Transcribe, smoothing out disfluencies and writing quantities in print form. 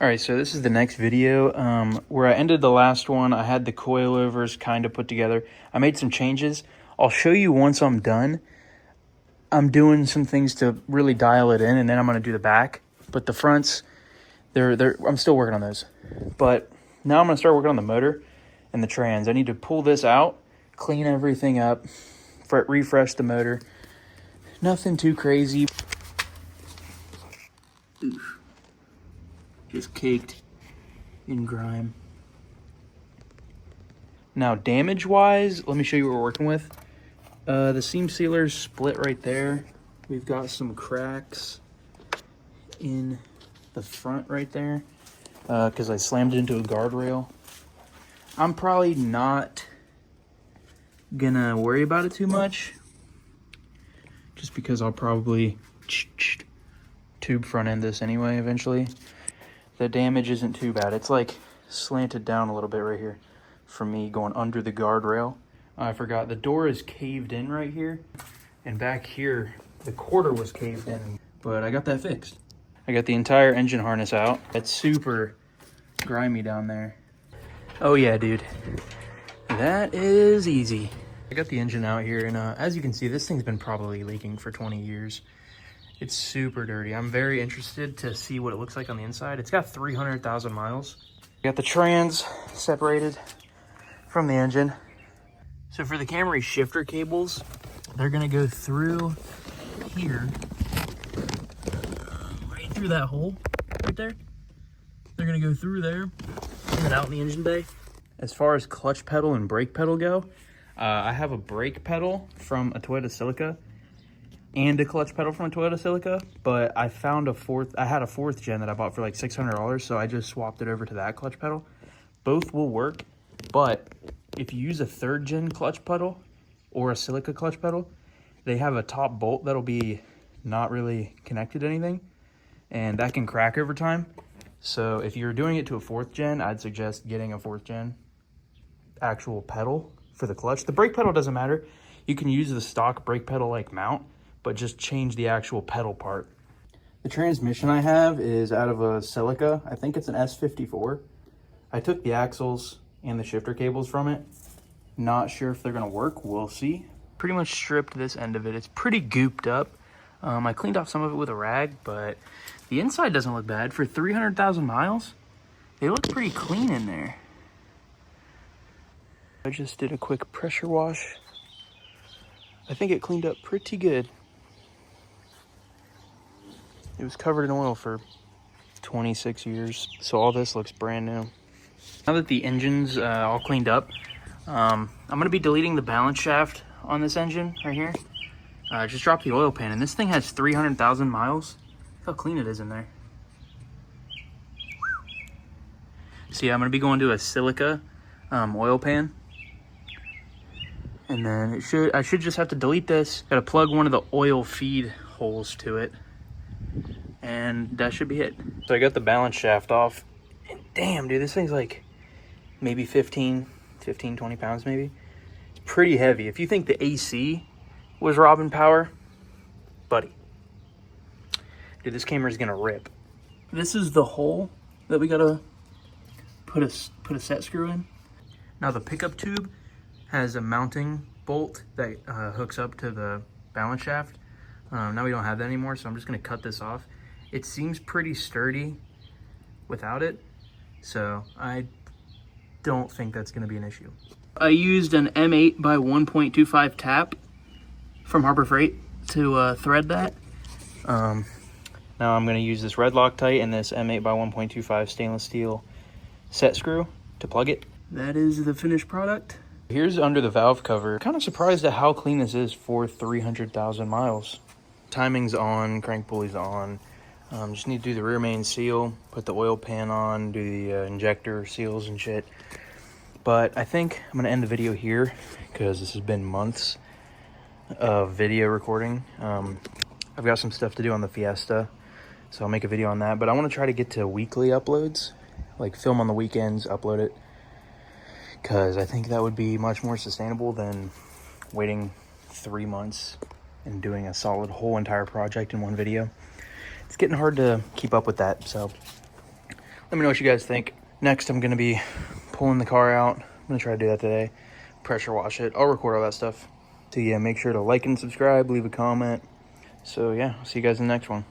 All right, so this is the next video. Where I ended the last one, I had the coilovers kind of put together. I made some changes. I'll show you once I'm done. I'm doing some things to really dial it in, and then I'm going to do the back. But the fronts, I'm still working on those. But now I'm going to start working on the motor and the trans. I need to pull this out, clean everything up, refresh the motor. Nothing too crazy. Oof. Just caked in grime. Now, damage-wise, let me show you what we're working with. The seam sealer's split right there. We've got some cracks in the front right there because I slammed it into a guardrail. I'm probably not gonna worry about it too much, just because I'll probably tube front end this anyway eventually. The damage isn't too bad. It's like slanted down a little bit right here from me going under the guardrail. I forgot the door is caved in right here, and back here the quarter was caved in, but I got that fixed. I got the entire engine harness out. It's super grimy down there. Oh yeah, dude, that is easy. I got the engine out here, and as you can see, this thing's been probably leaking for 20 years. It's super dirty. I'm very interested to see what it looks like on the inside. It's got 300,000 miles. Got the trans separated from the engine. So for the Camry shifter cables, they're gonna go through here, right through that hole right there. They're gonna go through there and then out in the engine bay. As far as clutch pedal and brake pedal go, I have a brake pedal from a Toyota Celica and a clutch pedal from a Toyota Celica, but I had a fourth gen that I bought for like $600, so I just swapped it over to that clutch pedal. Both will work, but if you use a third gen clutch pedal or a Celica clutch pedal, they have a top bolt that'll be not really connected to anything, and that can crack over time. So if you're doing it to a fourth gen, I'd suggest getting a fourth gen actual pedal for the clutch. The brake pedal doesn't matter. You can use the stock brake pedal like mount, but just change the actual pedal part. The transmission I have is out of a Celica. I think it's an S54. I took the axles and the shifter cables from it. Not sure if they're gonna work, we'll see. Pretty much stripped this end of it. It's pretty gooped up. I cleaned off some of it with a rag, but the inside doesn't look bad. For 300,000 miles, they look pretty clean in there. I just did a quick pressure wash. I think it cleaned up pretty good. It was covered in oil for 26 years, so all this looks brand new. Now that the engine's all cleaned up, I'm gonna be deleting the balance shaft on this engine right here. Just dropped the oil pan, and this thing has 300,000 miles. Look how clean it is in there. So yeah, I'm gonna be going to a Celica oil pan. And then I should just have to delete this. Gotta plug one of the oil feed holes to it, and that should be it. So I got the balance shaft off, and damn, dude, this thing's like maybe 20 pounds maybe. It's pretty heavy. If you think the AC was robbing power, buddy, dude, this Camry's gonna rip. This is the hole that we gotta put a set screw in. Now the pickup tube has a mounting bolt that hooks up to the balance shaft. Now we don't have that anymore, so I'm just gonna cut this off. It seems pretty sturdy without it, so I don't think that's gonna be an issue. I used an M8 by 1.25 tap from Harbor Freight to thread that. Now I'm gonna use this red Loctite and this M8 by 1.25 stainless steel set screw to plug it. That is the finished product. Here's under the valve cover. Kind of surprised at how clean this is for 300,000 miles. Timing's on, crank pulley's on. Just need to do the rear main seal, put the oil pan on, do the injector seals and shit. But I think I'm gonna end the video here because this has been months of video recording. I've got some stuff to do on the Fiesta, so I'll make a video on that. But I wanna try to get to weekly uploads, like film on the weekends, upload it, because I think that would be much more sustainable than waiting 3 months and doing a solid whole entire project in one video. It's getting hard to keep up with that, so Let me know what you guys think. Next, I'm going to be pulling the car out. I'm going to try to do that today. Pressure wash it. I'll record all that stuff. So yeah, make sure to like and subscribe, leave a comment. So yeah, I'll see you guys in the next one.